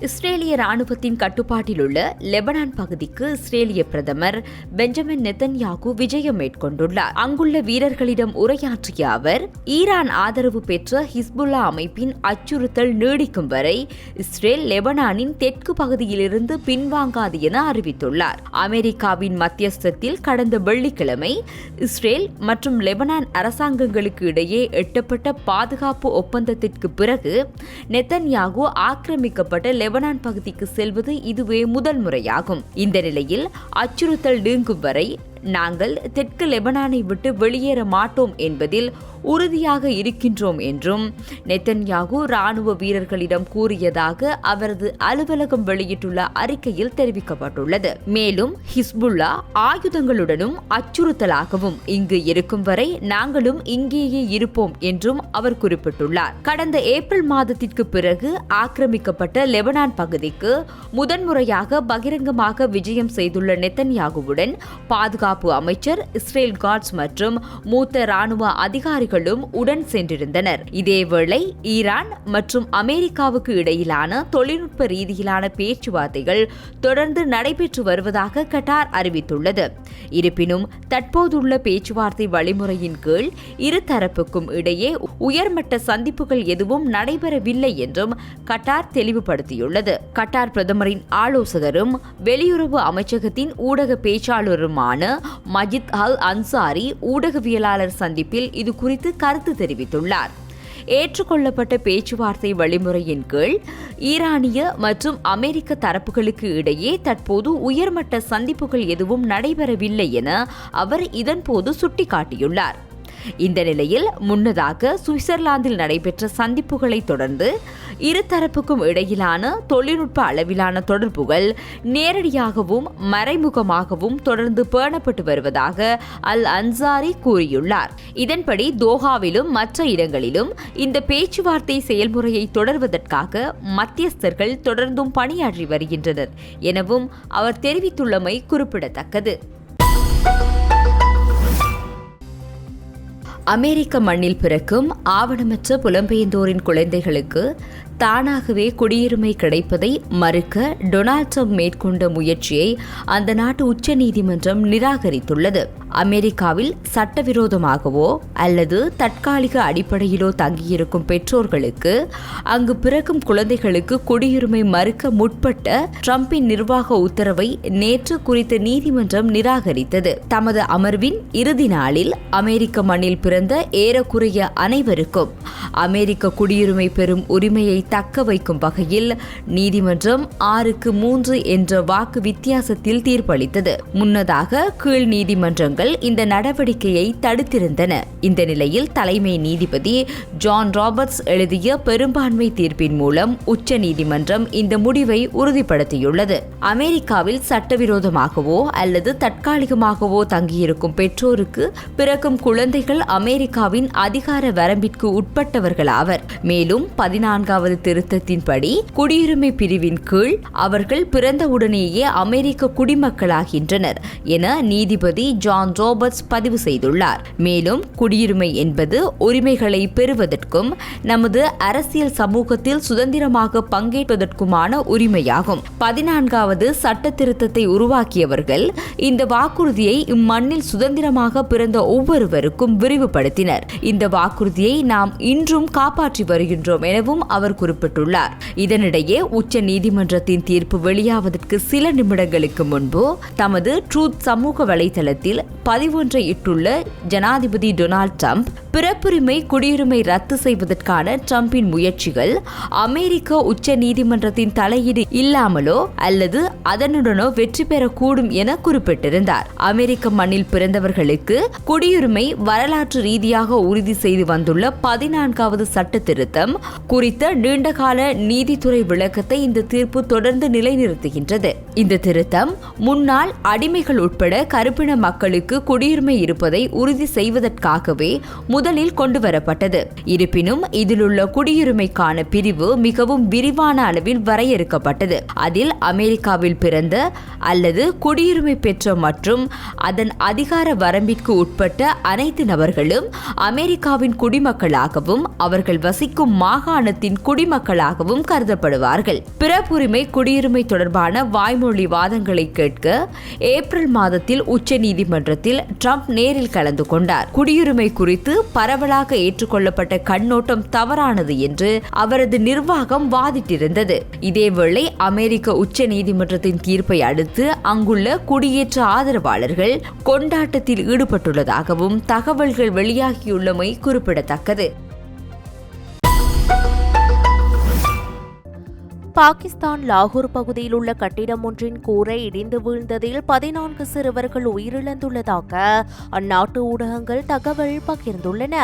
இஸ்ரேலிய ராணுவத்தின் கட்டுப்பாட்டில் உள்ள லெபனான் பகுதிக்கு இஸ்ரேலிய பிரதமர் பெஞ்சமின் நெத்தன்யாகு விஜயம் மேற்கொண்டுள்ளார். அங்குள்ள வீரர்களிடம் உரையாற்றிய அவர், ஈரான் ஆதரவு பெற்ற ஹிஸ்புல்லா அமைப்பின் அச்சுறுத்தல் நீடிக்கும் வரை இஸ்ரேல் லெபனானின் தெற்கு பகுதியிலிருந்து பின்வாங்காது என அறிவித்துள்ளார். அமெரிக்காவின் மத்தியஸ்தத்தில் கடந்த வெள்ளிக்கிழமை இஸ்ரேல் மற்றும் லெபனான் அரசாங்கங்களுக்கு இடையே எட்டப்பட்ட பாதுகாப்பு ஒப்பந்தத்திற்கு பிறகு நெத்தன்யாகு ஆக்கிரமிக்கப்பட்ட லெபனான் பகுதிக்கு செல்வது இதுவே முதல் முறையாகும். இந்த நிலையில் அச்சுறுத்தல் நீங்கும் வரை நாங்கள் தெற்கு லெபனானை விட்டு வெளியேற மாட்டோம் என்பதில் உறுதியாக இருக்கின்றோம் என்றும் நெத்தன்யாகு ராணுவ வீரர்களிடம் கூறியதாக அவரது அலுவலகம் வெளியிட்டுள்ள அறிக்கையில் தெரிவிக்கப்பட்டுள்ளது. மேலும் ஹிஸ்புல்லா ஆயுதங்களுடனும் அச்சுறுத்தலாகவும் இங்கு இருக்கும் வரை நாங்களும் இங்கேயே இருப்போம் என்றும் அவர் குறிப்பிட்டுள்ளார். கடந்த ஏப்ரல் மாதத்திற்கு பிறகு ஆக்கிரமிக்கப்பட்ட லெபனான் பகுதிக்கு முதன்முறையாக பகிரங்கமாக விஜயம் செய்துள்ள நெத்தன்யாகுவுடன் பாதுகாப்பு அமைச்சர், இஸ்ரேல் காட்ஸ் மற்றும் மூத்த ராணுவ அதிகாரிகளும் உடன் சென்றிருந்தனர். இதேவேளை ஈரான் மற்றும் அமெரிக்காவுக்கு இடையிலான தொழில்நுட்ப ரீதியிலான பேச்சுவார்த்தைகள் தொடர்ந்து நடைபெற்று வருவதாக கட்டார் அறிவித்துள்ளது. இருப்பினும் தற்போதுள்ள பேச்சுவார்த்தை வழிமுறையின் கீழ் இருதரப்புக்கும் இடையே உயர்மட்ட சந்திப்புகள் எதுவும் நடைபெறவில்லை என்றும் கட்டார் தெளிவுபடுத்தியுள்ளது. கட்டார் பிரதமரின் ஆலோசகரும் வெளியுறவு அமைச்சகத்தின் ஊடக பேச்சாளருமான மஜித் அல் அன்சாரி ஊடகவியலாளர் சந்திப்பில் இது குறித்து கருத்து தெரிவித்துள்ளார். ஏற்றுக்கொள்ளப்பட்ட பேச்சுவார்த்தை வழிமுறையின் கீழ் ஈரானிய மற்றும் அமெரிக்க தரப்புகளுக்கு இடையே தற்போது உயர்மட்ட சந்திப்புகள் எதுவும் நடைபெறவில்லை என அவர் இதன்போது சுட்டிக்காட்டியுள்ளார். இந்த நிலையில் முன்னதாக சுவிட்சர்லாந்தில் நடைபெற்ற சந்திப்புகளை தொடர்ந்து இருதரப்புக்கும் இடையிலான தொழில்நுட்ப அளவிலான தொடர்புகள் நேரடியாகவும் மறைமுகமாகவும் தொடர்ந்து பேணப்பட்டு வருவதாக அல் அன்சாரி கூறியுள்ளார். இதன்படி தோஹாவிலும் மற்ற இடங்களிலும் இந்த பேச்சுவார்த்தை செயல்முறையை தொடர்வதற்காக மத்தியஸ்தர்கள் தொடர்ந்தும் பணியாற்றி வருகின்றனர் எனவும் அவர் தெரிவித்துள்ளமை குறிப்பிடத்தக்கது. அமெரிக்க மண்ணில் பிறக்கும் ஆவணமற்ற புலம்பெயர்ந்தோரின் குழந்தைகளுக்கு தானாகவே குடியுரிமை கிடைப்பதை மறுக்க டொனால்ட் ட்ரம்ப் மேற்கொண்ட முயற்சியை அந்த நாட்டு உச்சநீதிமன்றம் நிராகரித்துள்ளது. அமெரிக்காவில் சட்டவிரோதமாகவோ அல்லது தற்காலிக அடிப்படையிலோ தங்கியிருக்கும் பெற்றோர்களுக்கு அங்கு பிறக்கும் குழந்தைகளுக்கு குடியுரிமை மறுக்க முற்பட்ட ட்ரம்பின் நிர்வாக உத்தரவை நேற்று குறித்த நீதிமன்றம் நிராகரித்தது. தமது அமர்வின் இறுதி நாளில் அமெரிக்க மண்ணில் பிறந்த ஏறக்குறைய அனைவருக்கும் அமெரிக்க குடியுரிமை பெறும் உரிமையை தக்க வைக்கும் வகையில் நீதிமன்றம் 6-3 என்ற வாக்கு வித்தியாசத்தில் தீர்ப்பளித்தது. முன்னதாக கீழ் நீதிமன்றங்கள் இந்த நடவடிக்கையை தடுத்திருந்தன. இந்த நிலையில் தலைமை நீதிபதி ஜான் ராபர்ட்ஸ் எழுதிய பெரும்பான்மை தீர்ப்பின் மூலம் உச்ச நீதிமன்றம் இந்த முடிவை உறுதிப்படுத்தியுள்ளது. அமெரிக்காவில் சட்டவிரோதமாகவோ அல்லது தற்காலிகமாகவோ தங்கியிருக்கும் பெற்றோருக்கு பிறக்கும் குழந்தைகள் அமெரிக்காவின் அதிகார வரம்பிற்கு உட்பட்டவர்கள் ஆவர். மேலும் 14வது திருத்தத்தின்படி குடியுரிமை பிரிவின் கீழ் அவர்கள் பிறந்தவுடனேயே அமெரிக்க குடிமக்களாகின்றனர் என நீதிபதி ஜான் ராபர்ட்ஸ் பதிவு செய்துள்ளார். மேலும் குடியுரிமை என்பது உரிமைகளை பெறுவதற்கும் நமது அரசியல் சமூகத்தில் சுதந்திரமாக பங்கேற்பதற்குமான உரிமையாகும். 14வது சட்ட திருத்தத்தை உருவாக்கியவர்கள் இந்த வாக்குறுதியை இம்மண்ணில் சுதந்திரமாக பிறந்த ஒவ்வொருவருக்கும் விரிவுபடுத்தினர். இந்த வாக்குறுதியை நாம் இன்றும் காப்பாற்றி வருகின்றோம் எனவும் அவர் குறிப்பிட்டுள்ளார். இதனிடையே உச்ச நீதிமன்றத்தின் தீர்ப்பு வெளியாவதற்கு சில நிமிடங்களுக்கு முன்பு தமது ட்ரூத் சமூக வலைதளத்தில் பதிவொன்றை இட்டுள்ள ஜனாதிபதி டொனால்ட் ட்ரம்ப் பிறப்புரிமை குடியுரிமை ரத்து செய்வதற்கான ட்ரம்பின் முயற்சிகள் அமெரிக்க உச்ச நீதிமன்றத்தின் தலையீடு இல்லாமலோ அல்லது அதனுடனோ வெற்றி பெறக்கூடும் என குறிப்பிட்டிருந்தார். அமெரிக்க மண்ணில் பிறந்தவர்களுக்கு குடியுரிமை வரலாற்று ரீதியாக உறுதி செய்து வந்துள்ள 14வது சட்ட திருத்தம் குறித்த நீண்டகால நீதித்துறை விளக்கத்தை இந்த தீர்ப்பு தொடர்ந்து நிலைநிறுத்துகின்றது. இந்த திருத்தம் முன்னாள் அடிமைகள் உட்பட கருப்பின மக்களுக்கு குடியுரிமை இருப்பதை உறுதி செய்வதற்காகவே முதலில் கொண்டுவரப்பட்டது. இருப்பினும் இதிலுள்ள குடியுரிமைக்கான பிரிவு மிகவும் விரிவான அளவில் வரையறுக்கப்பட்டது. அதில் அமெரிக்காவில் பிறந்த அல்லது குடியுரிமை பெற்ற மற்றும் அதன் அதிகார வரம்பிற்கு உட்பட்ட அனைத்து நபர்களும் அமெரிக்காவின் குடிமக்களாகவும் அவர்கள் வசிக்கும் மாகாணத்தின் குடிமக்கள் குடிமக்களாகவும் கருதப்படுவார்கள். பிறப்புரிமை குடியுரிமை தொடர்பான வாய்மொழி வாதங்களை கேட்க ஏப்ரல் மாதத்தில் உச்சநீதிமன்றத்தில் ட்ரம்ப் நேரில் கலந்து கொண்டார். குடியுரிமை குறித்து பரவலாக ஏற்றுக்கொள்ளப்பட்ட கண்ணோட்டம் தவறானது என்று அவரது நிர்வாகம் வாதிட்டிருந்தது. இதேவேளை அமெரிக்க உச்ச நீதிமன்றத்தின் தீர்ப்பை அடுத்து அங்குள்ள குடியேற்ற ஆதரவாளர்கள் கொண்டாட்டத்தில் ஈடுபட்டுள்ளதாகவும் தகவல்கள் வெளியாகியுள்ளமை குறிப்பிடத்தக்கது. பாகிஸ்தான் லாகூர் பகுதியில் உள்ள கட்டிடம் ஒன்றின் கூரை இடிந்து வீழ்ந்ததில் 14 சிறுவர்கள் உயிரிழந்துள்ளதாக அந்நாட்டு ஊடகங்கள் தகவல் பகிர்ந்துள்ளன.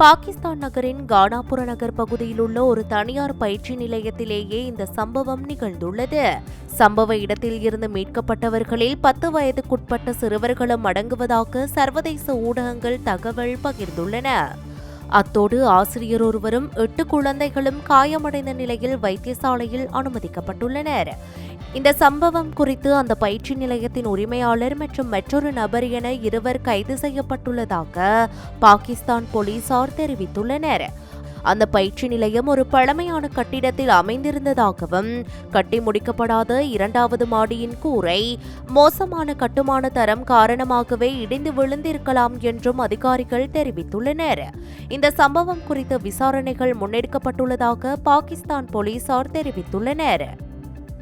பாகிஸ்தான் நகரின் கானாபுர நகர் பகுதியில் உள்ள ஒரு தனியார் பயிற்சி நிலையத்திலேயே இந்த சம்பவம் நிகழ்ந்துள்ளது. சம்பவ இடத்தில் இருந்து மீட்கப்பட்டவர்களில் 10 வயதுக்குட்பட்ட சிறுவர்களும் அடங்குவதாக சர்வதேச ஊடகங்கள் தகவல் பகிர்ந்துள்ளன. அத்தோடு ஆசிரியர் ஒருவரும் 8 குழந்தைகளும் காயமடைந்த நிலையில் வைத்தியசாலையில் அனுமதிக்கப்பட்டுள்ளனர். இந்த சம்பவம் குறித்து அந்த பயிற்சி நிலையத்தின் உரிமையாளர் மற்றும் மற்றொரு நபர் என 2 கைது செய்யப்பட்டுள்ளதாக பாகிஸ்தான் போலீசார் தெரிவித்துள்ளனர். அந்த பயிற்சி நிலையம் ஒரு பழமையான கட்டிடத்தில் அமைந்திருந்ததாகவும் கட்டி முடிக்கப்படாத 2வது மாடியின் கூரை மோசமான கட்டுமான தரம் காரணமாகவே இடிந்து விழுந்திருக்கலாம் என்றும் அதிகாரிகள் தெரிவித்துள்ளனர். இந்த சம்பவம் குறித்த விசாரணைகள் முன்னெடுக்கப்பட்டுள்ளதாக பாகிஸ்தான் போலீசார் தெரிவித்துள்ளனர்.